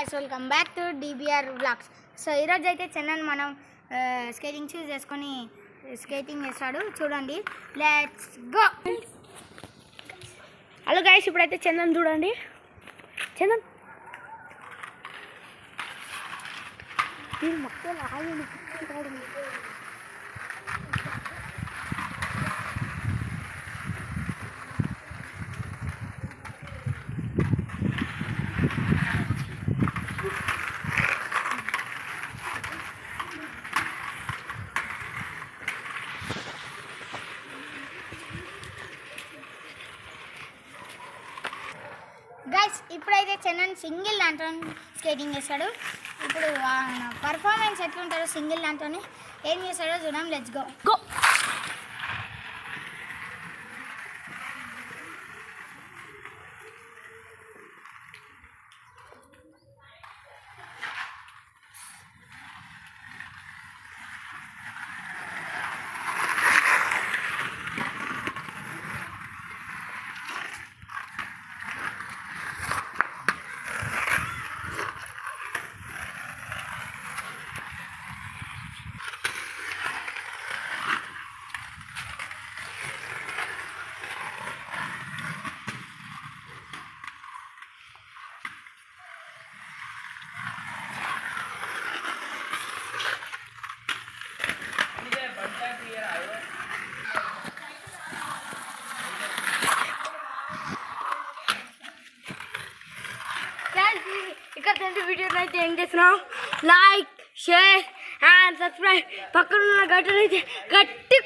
guys, welcome back to DBR Vlogs. So ఈరోజు అయితే చెన్నన్ మనం స్కేటింగ్ షూస్ వేసుకొని స్కేటింగ్ చేస్తాడు చూడండి. Let's go. హలో గైస్, ఇప్పుడైతే చందన్ చూడండి. చందన్ గైస్, ఇప్పుడైతే చెన్నన్ సింగిల్ దాంట్లో స్కేటింగ్ చేస్తాడు. ఇప్పుడు పర్ఫార్మెన్స్ ఎట్లుంటాడో సింగిల్ దాంట్లోనే ఏం చేస్తాడో చూద్దాం. Let's go. గో. ఇక్కడ వీడియోలో అయితే ఏం చేస్తున్నాం, లైక్, షేర్ అండ్ సబ్స్క్రైబ్, పక్కన ఉన్న గంటలు అయితే గట్టి